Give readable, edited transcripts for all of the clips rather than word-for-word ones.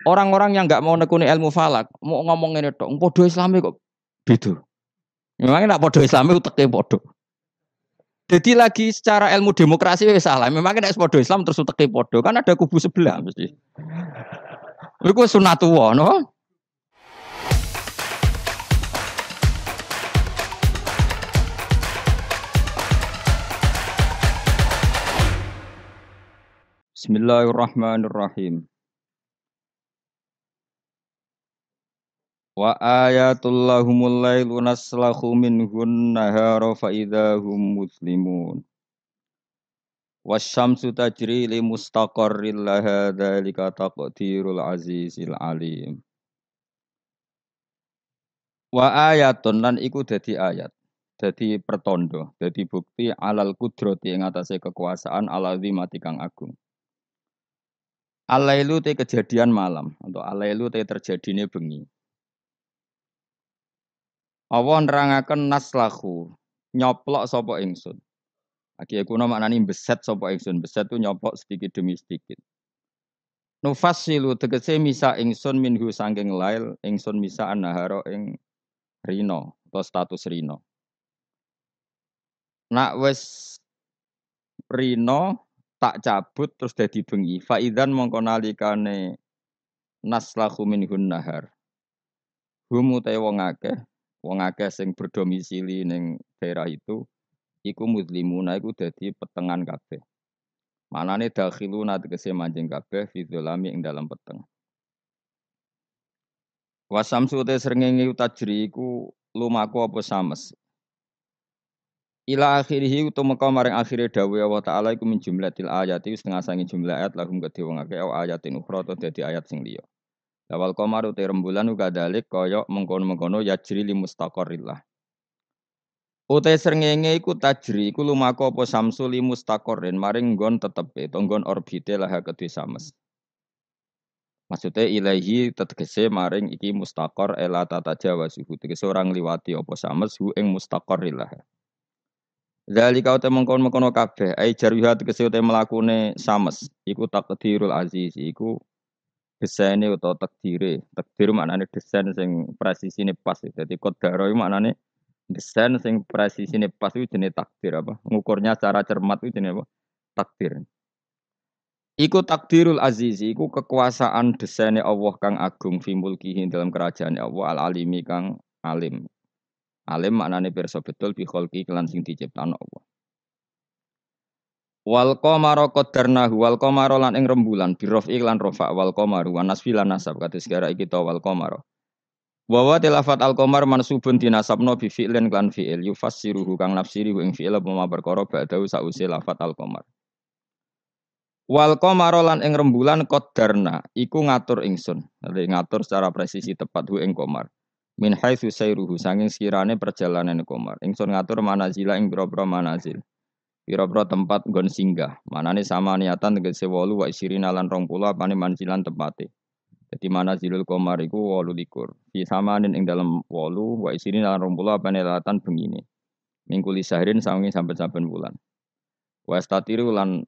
Orang-orang yang enggak mau nekuni ilmu falak, mau ngomong ngene tok, padha Islame kok beda. Memangnya nak padha Islame uteke padha. Jadi lagi secara ilmu demokrasi wis salah. Memangnya nek padha Islam terus uteke padha, kan ada kubu sebelah mesti. Iku sunatullah, no? Bismillahirrahmanirrahim. Wa ayatul lahumul lailu naslahu minhun nahara fa idahum muslimun. Wasyamsu tajri li mustaqarril laha dzalika taqdirul azizil alim. Wa ayatun lan iku dadi ayat. Dadi pertondo, dadi bukti alal kudrati ing atase kekuasaan alazimati kang agung. Alailu te kejadian malam atau alailu te terjadine bengi. Allah nerangaken naslahu, nyoplok sapa ingsun. Aki kuna maknane beset sapa ingsun, beset tu nyoplok sedikit demi sedikit. Nufassilu tegese misa ingsun minhu sangking lail, ingsun misa annahara ing rino atau status rino. Nak wis rino tak cabut terus dadi bengi. Faidan mongko nalikane naslahu minhun nahar. Hum utahe wong akeh sing berdomisili ning daerah itu iku muslimuna iku dadi petengan kabeh. Manane dakhiluna tegese manjing kabeh fi dzalami ing dalam peteng. Wasamsu te srengenge tajri iku lumaku apa sames. Ila akhirih utumeka maring akhire dawuh Allah taala iku min jumlatil ayati setengah sangi jumlah ayat lahum kedhe wong akeh ayatin ukhra to dadi ayat sing liya. Lawal qamaru te rembulan uga dalik kaya mengkono-mengkono yajri li mustaqarrillah. Utai srengenge iku tajri iku lumaku apa samsu li mustaqarrin maring nggon tetepe to nggon orbite lah kedhe sames. Maksudnya ilahi tegese maring iki mustaqor ela tata jawa suhu tegese orang liwati apa sames hu ing mustaqarrillah. Zalika uta mengkon-mengkono kabeh ai jarwiha tegese uta mlakune sames iku takdirul aziz iku desaine utawa takdire. Takdir maknane desain sing presisine pas. Dadi qadara iku maknane desain sing presisine pas iku jenenge takdir apa? Ngukurnya secara cermat iku jenenge apa? Takdir. Iku takdirul aziz iku kekuasaan desaine Allah kang agung fi mulkihi dalam kerajaan Allah al alimi kang alim. Alim maknane pirsa betul bi kholqi kelan sing diciptakno Allah. Wal qamara qaddarnahu wal qamara lan ing rembulan birofi lan rafa wal qamaru wa nasfi lan nasab kados gara iki ta wal qamara. Wa wa tilafat al qamar mansubun dinasabno bi fi'lin lan fi'il yufassiruhu kang nafsiri ing fi'il apa perkara ba'dahu sause lafat al qamar. Wal qamara lan ing rembulan qaddarna iku ngatur ingsun. Dadi ngatur secara presisi tepat ing qamar. Min haitsu sayruhu sanging sekirane perjalanan qamar. Ingsun ngatur manazila ing boro-boro manazil. Pira-pira tempat nggon singgah. Manane sama niatan tegese 8 wa isirina lan 20 apane manzilan tempate. Dadi manazilul qamar iku 28. Fi samanin ing dalem 8 wa isirina lan 20 apane latan bengine. Mingkuli sahrin sawengi saben-saben bulan. Wa statiru lan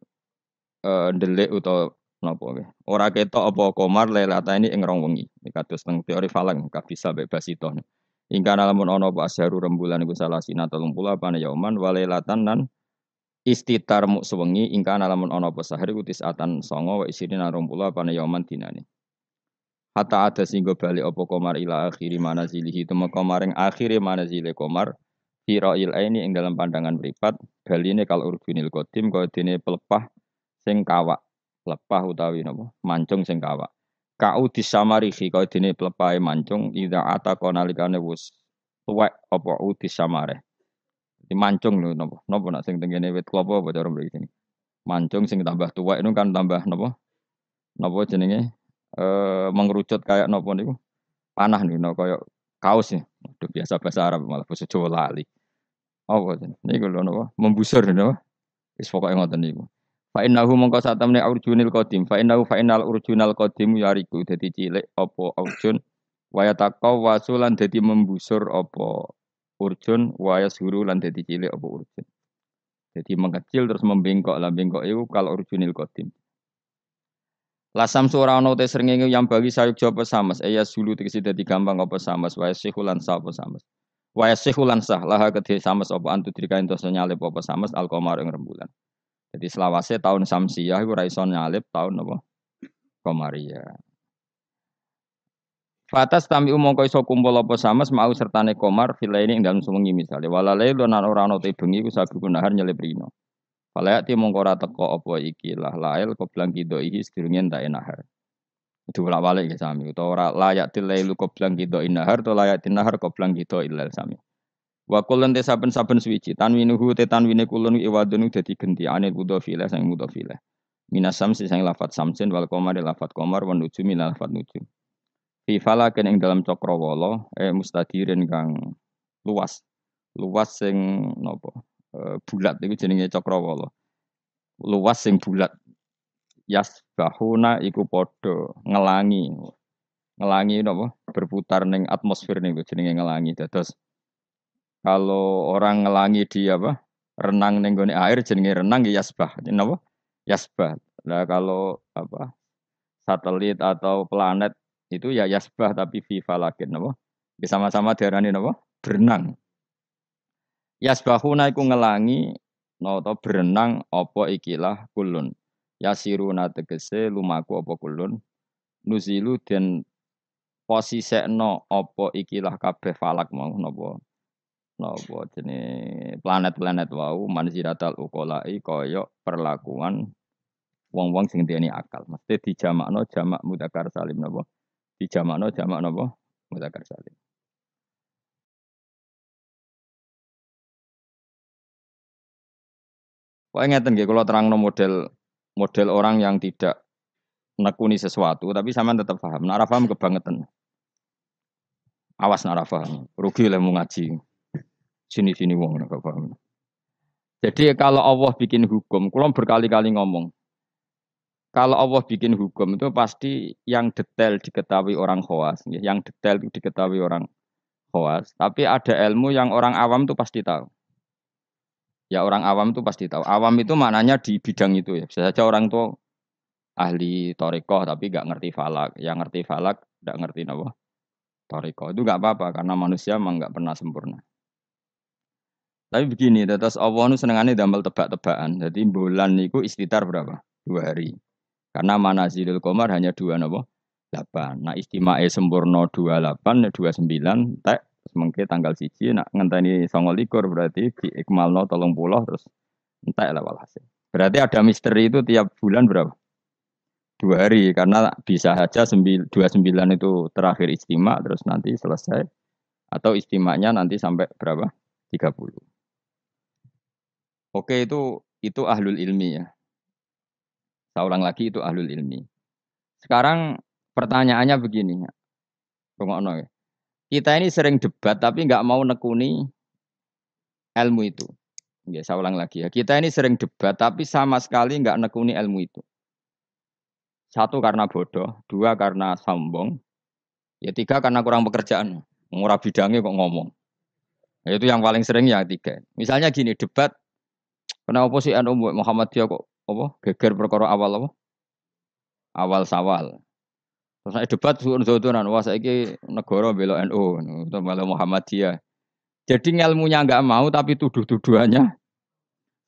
ndelik utawa napa nggih. Ora ketok apa qamar lailata ini ing rong wengi. Iki kados teng teori falak kabisa mbek basito. Ingkana lamun ana apa asharu rembulan iku salah sina 30 apane yauman wa lailatan lan istitar muk sewengi ingkang alamun ana apa sahri utis atan songo wa isirina 20 apane yauman dinane. Hatta ada singgo bali apa qamar ila akhiri manazilihi temeka maring akhire manazile qamar firail aini ing dalam pandangan mripat baline kal urjunil qadim kaya dene pelepah sing kawak. Pelepah utawi napa? Mancung sing kawak. Kau disamarihi kaya dene pelepahe mancung ida ataka nalikane wis tuwek apa udis samare. Di mancung lho napa nak sing tengene wit klapa apa cara mriki sini. Mancung sing tambah tuwek itu kan tambah napa? Napa jenenge? Mengerucut kayak napa niku? Panah niku kaya kaos ya. Waduh biasa bahasa Arab malah basa Jawa lali. Apa jenenge? Niku lho napa? Membusur napa? Wis pokoke ngoten niku. Fa innahu mongko satamne urjunil qadim. Fa innal urjunal qadim yariku dadi cilik apa urjun wa yataqaw wasulan dadi membusur apa urjun wayas huru lan dadi cilik apa urjun. Jadi mengecil terus membengkok lah bengkok itu kalau urjunil qadim. Lasam sura ana te srengenge yang bagi sayuk japa samas ya sulu tegese dadi gampang apa samas wa sihulan sa apa samas. Wa sihulan sah laha kedhe samas apa antu dirika entos nyalip apa samas alqamar ing rembulan. Jadi selawase tahun Samsiyah iku ora iso nyalip tahun apa Qamariyah. Fatas tami mongko iso kumpul apa samas mau sertane komar filaini ing dalem sewengi misale walale lan ora ana te bengi ku sabi kunahar nyelip rino. Falayati mongko ora teko apa iki lah lail koblang kido iki sedurunge entek nahar. Itu bolak-balik ya sami utawa ora layak tilailu koblang kido nahar to layak tinahar koblang kido ilal sami. Wa kulun te saben-saben suwiji tanwinuhu te tanwine kulun iwadun dadi genti anil mudhofile sang mudhofile. Minas samsi sang lafat samsin wal qamari lafat qamar wan nujumi lafat nujum. Fi falakin ing dalam cakrawala mustadirin kang luas. Luas sing napa? Bulat iku jenenge cakrawala. Luas sing bulat. Yasbahuna iku padha ngelangi. Ngelangi napa? Berputar ning atmosfer niku jenenge ngelangi. Dados kalau orang ngelangi di apa? Renang ning gone air jenenge renang ya yasbah. Napa? Yasbah. Lah kalau apa? Satelit atau planet itu ya yasbah tapi fi falakin napa? Ya sama-sama diarani napa? Berenang. Yasbahuna iku ngelangi nata berenang apa ikilah kulun. Yasiruna tegese lumaku apa kulun. Nuzilu den posisekno apa ikilah kabeh falak mau napa napa jenenge planet-planet wau manziratal uqolai kaya perlakuan wong-wong sing duweni akal. Mesti dijamakno jamak mudzakkar salim napa? Dijamakno jamak napa? Mudzakkar salim. Kok ngeten nggih kula terangno model model orang yang tidak nekuni sesuatu tapi sampean tetap paham. Nek ora paham kebangetan. Awas nek ora paham. Rugi lah mau ngaji. Sini-sini wong nek gak paham. Jadi kalau Allah bikin hukum, kula berkali-kali ngomong, kalau Allah bikin hukum itu pasti yang detail diketahui orang khawas, yang detail itu diketahui orang khawas. Tapi ada ilmu yang orang awam itu pasti tahu. Ya orang awam itu pasti tahu. Awam itu maknanya di bidang itu ya. Bisa saja orang tua ahli torikoh tapi nggak ngerti falak. Yang ngerti falak nggak ngerti apa torikoh. Itu nggak apa-apa karena manusia memang nggak pernah sempurna. Tapi begini, terus Allah nu senengane damel tebak-tebakan. Jadi bulan niku istitar berapa? 2 hari. Karena manazilul qamar hanya 8. Nah istimae sempurna 28, 29, tek semengke tanggal 1, nak ngenteni 29 berarti di ikmalno 30 terus entek lah walhasil. Berarti ada misteri itu tiap bulan berapa? 2 hari karena bisa saja 29 itu terakhir istimak terus nanti selesai atau istimanya nanti sampai berapa? 30. Oke itu ahlul ilmi ya. Saya ulang lagi itu ahlul ilmi. Sekarang pertanyaannya begini, rungokno ya. Kita ini sering debat tapi nggak mau nekuni ilmu itu. Ya, saya ulang lagi ya. Kita ini sering debat tapi sama sekali nggak nekuni ilmu itu. Satu karena bodoh, dua karena sombong, ya tiga karena kurang pekerjaan. Murah bidangnya kok ngomong. Ya, itu yang paling sering ya tiga. Misalnya gini debat, kenapa sih Muhammadiyah kok apa geger perkara awal apa? Awal sawal. Terus saya debat suun-suunan, wah saiki negara bela NU, atau bela Muhammadiyah. Jadi ilmunya nggak mau tapi tuduh-tuduhannya.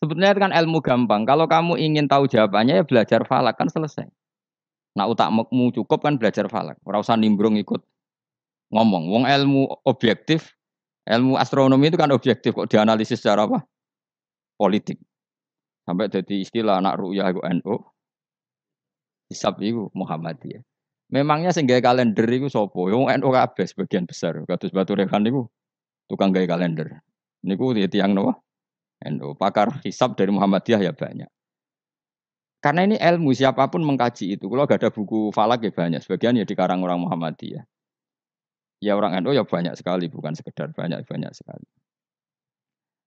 Sebetulnya kan ilmu gampang. Kalau kamu ingin tahu jawabannya ya belajar falak kan selesai. Nah utakmu cukup kan belajar falak. Ora usah nimbrung ikut ngomong. Wong ilmu objektif, ilmu astronomi itu kan objektif kok dianalisis secara apa? Politik. Sampai jadi istilah anak ru'yah itu NU, hisab itu Muhammadiyah. Memangnya sing gawe kalender iku sapa? Wong NU kabeh sebagian besar. Kados Batu Rehan niku tukang gawe kalender. Niku tiyang napa? NU. Pakar hisab dari Muhammadiyah ya banyak. Karena ini ilmu siapapun mengkaji itu. Kalau gak ada buku falak ya banyak. Sebagian ya dikarang orang Muhammadiyah. Ya orang NU ya banyak sekali, bukan sekedar banyak sekali.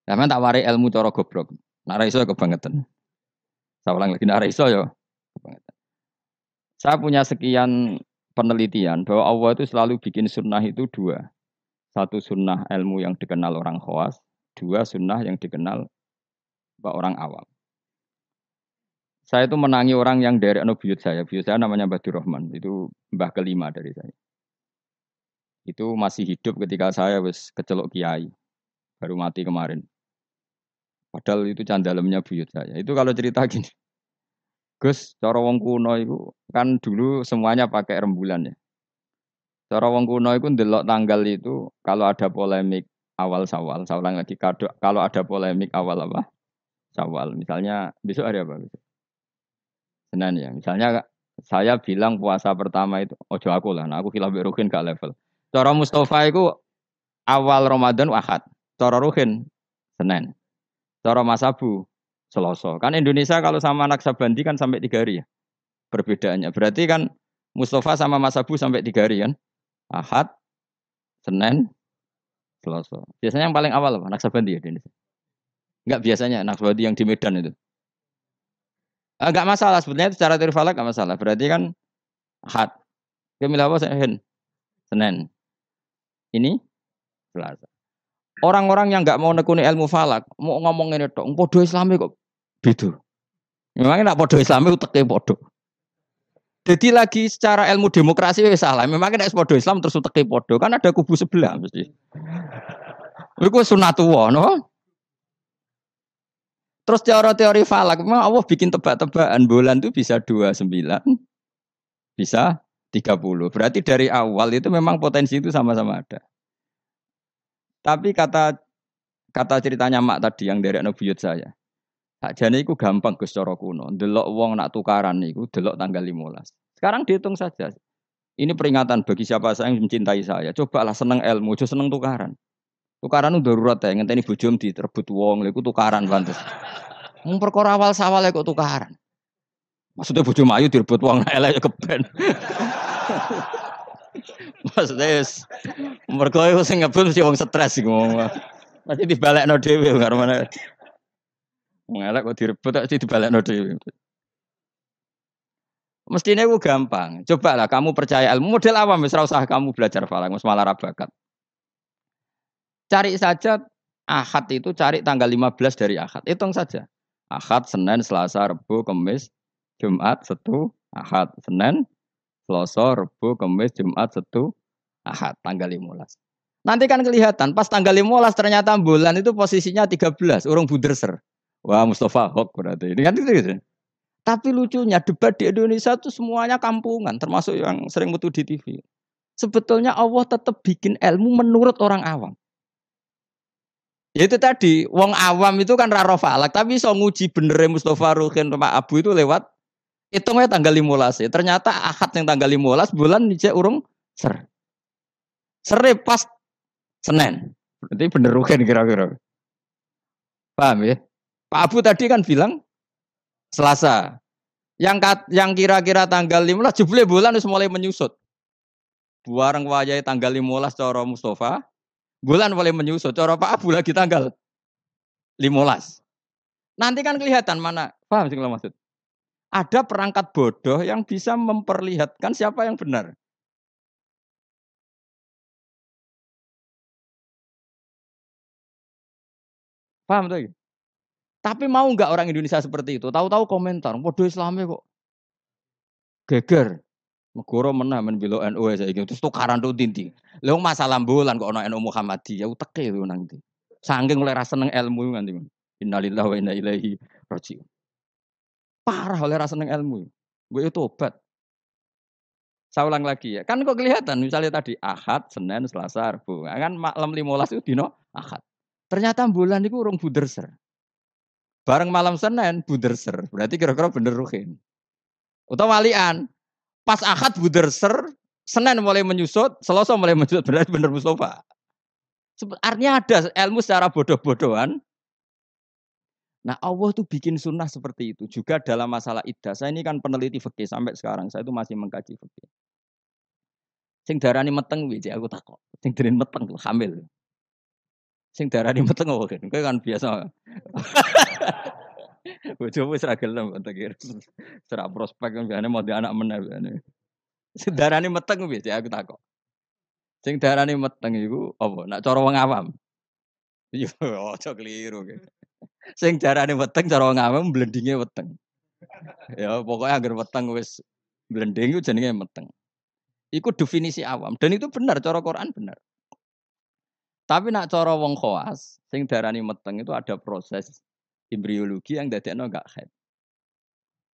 Nah, tak wari ilmu cara goblok. Nak ra iso kebangetan. Saya ulang lagi nak ra iso ya kebangetan. Saya punya sekian penelitian bahwa Allah itu selalu bikin sunnah itu dua. Satu sunnah ilmu yang dikenal orang khawas, dua sunnah yang dikenal orang awam. Saya itu menangi orang yang dari buyut saya. Buyut saya namanya Mbah Rahman. Itu mbah kelima dari saya. Itu masih hidup ketika saya wis kecelok kiai. Baru mati kemarin. Padahal itu candalemnya buyut saya. Itu kalau cerita gini. Gus, cara wong kuno itu kan dulu semuanya pakai rembulan ya. Cara wong kuno itu ndelok tanggal itu kalau ada polemik awal Syawal, saya ulang lagi kalau ada polemik awal apa? Syawal. Misalnya besok hari apa? Besok? Senin ya. Misalnya saya bilang puasa pertama itu ojo aku lah, nah aku khilaf Ruhin gak level. Cara Mustafa itu awal Ramadan Ahad, cara Ruhin Senin, cara Mas Abu Selasa. Kan Indonesia kalau sama anak Sabandi kan sampai 3 hari ya perbedaannya. Berarti kan Mustafa sama Mas Abu sampai 3 hari kan? Ahad, Senin, Selasa. Biasanya yang paling awal apa? Naksabandi ya di Indonesia. Enggak biasanya Naksabandi yang di Medan itu. Enggak masalah sebetulnya itu secara teori falak enggak masalah. Berarti kan Ahad. Dia milih apa? Senin. Ini Selasa. Orang-orang yang enggak mau nekuni ilmu falak, mau ngomong ini tok, podo Islami kok beda. Memangnya nak podo Islami uteke podo. Jadi lagi secara ilmu demokrasi wis salah. Memangnya nek podo Islam terus uteke podo, kan ada kubu sebelah mesti. Iku sunatullah, no? Terus teori falak, memang Allah bikin tebak-tebakan bulan itu bisa 29, bisa 30. Berarti dari awal itu memang potensi itu sama-sama ada. Tapi kata ceritanya Mak tadi yang dari buyut saya. Sakjane iku gampang Gus cara kuno. Delok wong nak tukaran niku delok tanggal 15. Sekarang dihitung saja. Ini peringatan bagi siapa yang mencintai saya. Cobalah seneng ilmu, aja seneng tukaran. Tukaran itu darurat ya, ngenteni bojom diterbut wong, lha iku tukaran pantes. Mung perkara awal sawale kok tukaran. Maksudnya bojo mayu direbut wong elek ya keben. Maksudnya mergo sing ngebut mesti wong stres iku. Mesti dibalekno dhewe karo mana. Wong elek kok direbut mesti dibalekno dhewe. Mestine ku gampang. Cobalah kamu percaya ilmu model awam wis ora usah kamu belajar falak, wis malah ra bakat. Cari saja Ahad itu cari tanggal 15 dari Ahad. Hitung saja. Ahad, Senin, Selasa, Rabu, Kamis, Jumat, Sabtu, Ahad, Senin, Selasa, Rabu, Kamis, Jumat, Sabtu, Ahad, tanggal 15. Nanti kan kelihatan, pas tanggal 15 ternyata bulan itu posisinya 13, urung buderser. Wah, Mustafa Hok berarti. Ini kan gitu. Tapi lucunya debat di Indonesia itu semuanya kampungan, termasuk yang sering mutu di TV. Sebetulnya Allah tetap bikin ilmu menurut orang awam. Ya itu tadi, wong awam itu kan raro falak, tapi so nguji bener Mustafa Ruhin Pak Abu itu lewat hitungnya tanggal 15. Ternyata Ahad yang tanggal 15 bulan dicek urung ser. Sere pas Senin. Berarti bener Ruhin kira-kira. Paham ya? Pak Abu tadi kan bilang Selasa. Yang kira-kira tanggal 15 jebule bulan wis mulai menyusut. Bareng wayahe tanggal 15 cara Mustafa, bulan mulai menyusut. Cara Pak Abu lagi tanggal 15. Nanti kan kelihatan mana. Paham sih kalau maksud? Ada perangkat bodoh yang bisa memperlihatkan siapa yang benar. Paham tuh? Tapi mau nggak orang Indonesia seperti itu? Tahu-tahu komentar, bodoh Islamnya kok geger. Negara menah men belo NU saiki terus tukaran tuh tinti. Lha masalah bulan kok ana NU Muhammadiyah uteke lho nang ndi. Saking oleh ra seneng ilmu nganti. Innalillahi wa inna ilaihi raji'un. Parah oleh ra seneng ilmu. Gue tobat. Saya ulang lagi ya. Kan kok kelihatan misalnya tadi Ahad, Senin, Selasa, Rabu. Kan malam 15 itu dino Ahad. Ternyata bulan itu urung buderser. Bareng malam Senin buderser. Berarti kira-kira bener Ruhin. Utawa walian. Pas Ahad buderser, Senin mulai menyusut, Selasa mulai menyusut. Berarti bener Mustafa. Artinya ada ilmu secara bodoh-bodohan. Nah Allah tuh bikin sunnah seperti itu. Juga dalam masalah iddah. Saya ini kan peneliti fikih sampai sekarang. Saya itu masih mengkaji fikih. Sing darani meteng wiji aku takok. Sing darani meteng tuh hamil. Sing darani meteng kok kan biasa. Bojomu wis ra gelem tak kira. Serah prospek kan biasane mau di anak meneh biasane. Sing darani meteng wiji aku takok. Sing darani meteng iku apa? Nak cara wong awam. Yo aja keliru. Sing darani meteng cara wong awam blendinge weteng. Ya pokoknya agar weteng wis blending itu jenenge meteng. Iku definisi awam dan itu benar cara Quran benar. Tapi nak cara wong khawas sing darani meteng itu ada proses embriologi yang dadekno enggak haid.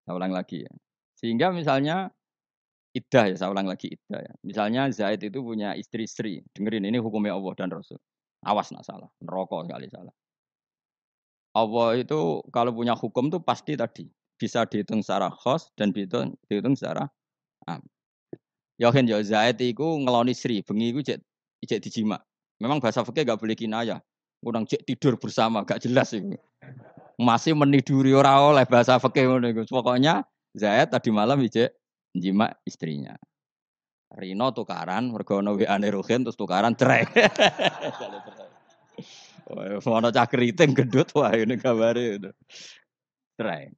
Saya ulang lagi ya. Sehingga misalnya iddah ya, saya ulang lagi iddah ya. Misalnya Zaid itu punya istri-istri. Dengerin ini hukumnya Allah dan Rasul. Awas nak salah, neraka sekali salah. Allah itu kalau punya hukum tuh pasti tadi bisa dihitung secara khos dan dihitung secara am. Yakin ya Zaid itu ngeloni Sri, bengi itu cek dijima. Memang bahasa fikih gak boleh kinayah. Kurang cek tidur bersama, gak jelas itu. Masih meniduri ora oleh bahasa fikih ngono iku. Pokoknya Zaid tadi malam cek jima istrinya. Rino tukaran, mergo ono WA-ne Ruhin terus tukaran cerai. Wah, ono cah keriting gendut wah ini kabare itu. Cerai.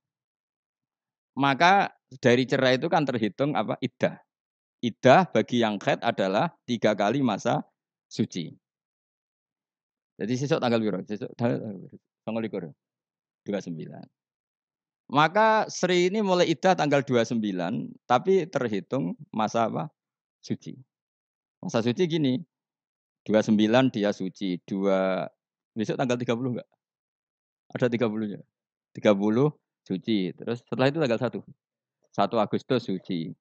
Maka dari cerai itu kan terhitung apa? Iddah. Iddah bagi yang haid adalah 3 kali masa suci. Jadi sesuk tanggal piro? Sesuk tanggal 29. Maka Sri ini mulai iddah tanggal 29, tapi terhitung masa apa? Suci. Masa suci gini, 29 dia suci, besok tanggal 30 enggak? Ada 30-nya. 30 suci. Terus setelah itu tanggal 1. 1 Agustus suci.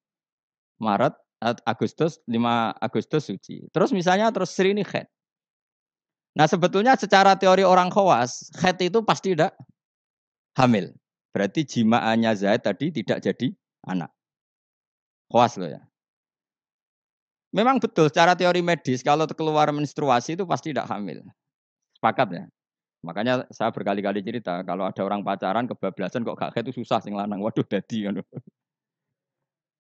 Maret, Agustus, 5 Agustus suci. Terus misalnya terus Sri ini haid. Nah sebetulnya secara teori orang khawas, haid itu pasti tidak hamil. Berarti jimaannya Zaid tadi tidak jadi anak. Khawas loh ya. Memang betul secara teori medis kalau keluar menstruasi itu pasti tidak hamil. Sepakat ya. Makanya saya berkali-kali cerita kalau ada orang pacaran kebablasan kok gak haid itu susah sing lanang. Waduh dadi ngono.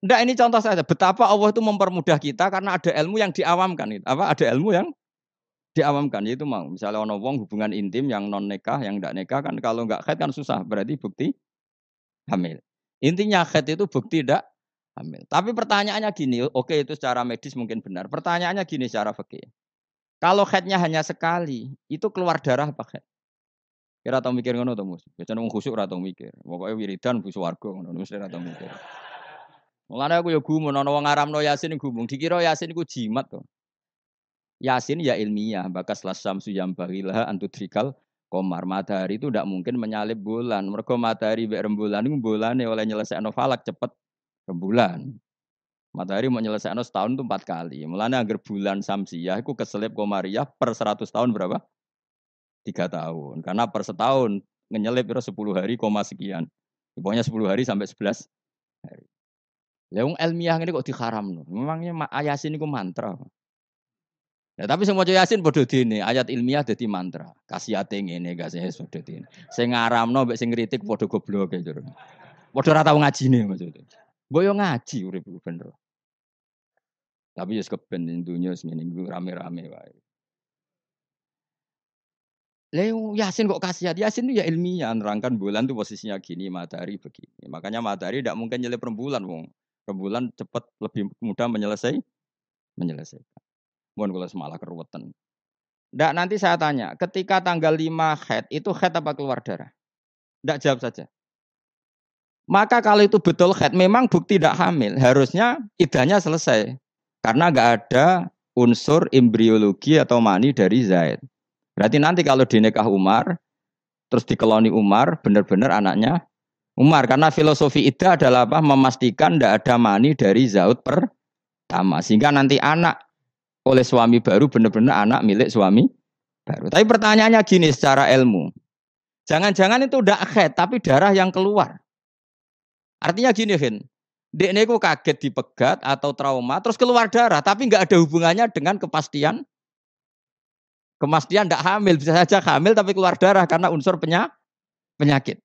Enggak, ini contoh saja betapa Allah itu mempermudah kita karena ada ilmu yang diawamkan. Apa ada ilmu yang diawamkan yaitu mau misalnya ono wong hubungan intim yang non nikah yang enggak nikah kan kalau enggak haid kan susah berarti bukti hamil. Intinya haid itu bukti tidak hamil. Tapi pertanyaannya gini, oke itu secara medis mungkin benar. Pertanyaannya gini secara fikih. Kalau haidnya hanya sekali, itu keluar darah apa haid? Kira tau mikir ngono to, Mus? Biasane wong khusuk ora tau mikir. Pokoke wiridan bu swarga ngono, mesti ora tau mikir. Mulane aku ya gumun ana wong ngaramno Yasin gumung, dikira Yasin iku jimat to. Yasin ya ilmiah, bakas lasyamsu yambaghilah antudrikal qamar. Matahari itu tidak mungkin menyalip bulan. Mergo matahari mbek rembulan iku bulane oleh nyelesaikno falak cepet rembulan. Matahari mau nyelesaikno setahun itu 4 kali. Mulane anggar bulan samsiah iku keselip qamariyah per 100 tahun berapa? 3 tahun. Karena per setahun ngenyelip itu 10 hari koma sekian. Pokoknya 10 hari sampai 11 hari. Lah wong ilmiah ngene kok diharamno. Memangnya Yasin iku mantra. Ya, tapi sing maca Yasin padha dene, ayat ilmiah dadi mantra. Kasihate ngene kasih padha dene. Sing ngaramno mbek sing ngritik padha gobloke jare. Padha ora tau ngajine maksudnya. Mbok yo ngaji urip bener. Tapi ya keben ning donya semene rame-rame wae. Leo Yasin kok kasihat? Yasin itu ya ilmiah, nerangkan bulan tuh posisinya gini, matahari begini. Makanya matahari tidak mungkin nyelip rembulan, wong. Rembulan cepat lebih mudah menyelesaikan. Mohon kalau semalah keruwetan. Ndak nanti saya tanya, ketika tanggal 5 haid, itu haid apa keluar darah? Ndak jawab saja. Maka kalau itu betul haid, memang bukti tidak hamil. Harusnya idahnya selesai. Karena nggak ada unsur embriologi atau mani dari Zaid. Berarti nanti kalau dinikah Umar, terus dikeloni Umar, benar-benar anaknya Umar. Karena filosofi iddah adalah apa? Memastikan tidak ada mani dari Zaud pertama. Sehingga nanti anak oleh suami baru benar-benar anak milik suami baru. Tapi pertanyaannya gini secara ilmu. Jangan-jangan itu tidak haid, tapi darah yang keluar. Artinya gini, Hin. Dekne ku kaget dipegat atau trauma, terus keluar darah, tapi nggak ada hubungannya dengan kepastian tidak hamil, bisa saja hamil tapi keluar darah karena unsur penyakit.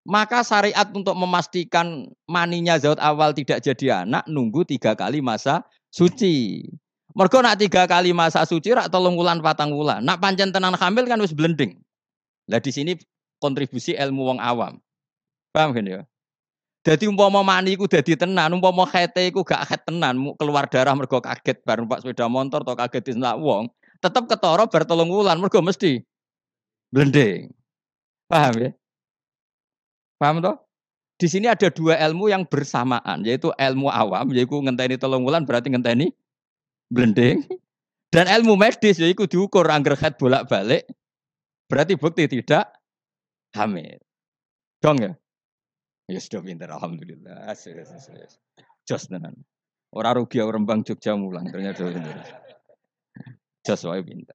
Maka syariat untuk memastikan maninya zat awal tidak jadi anak, nunggu 3 kali masa suci. Mergo nak 3 kali masa suci rak 3 wulan 4 wulan. Nak pancen tenan hamil kan wis blending. Lah di sini kontribusi ilmu wong awam. Paham kan ya? Jadi umpama mani iku dadi tenan, umpama khete iku gak khet tenan, keluar darah mergo kaget bar numpak sepeda motor atau kaget disentak wong. Tetap ketara bar 3 wulan mergo mesti blending. Paham ya? Paham toh? Di sini ada dua ilmu yang bersamaan, yaitu ilmu awam, yaitu ngenteni 3 wulan berarti ngenteni blending, dan ilmu medis yaitu diukur angger head bolak-balik, berarti bukti tidak hamil. Dong ya? Ya sudah pinter, alhamdulillah. Jos tenan. Ora rugi orang Rembang Jogja mulang ternyata pinter. Jos wae pinter.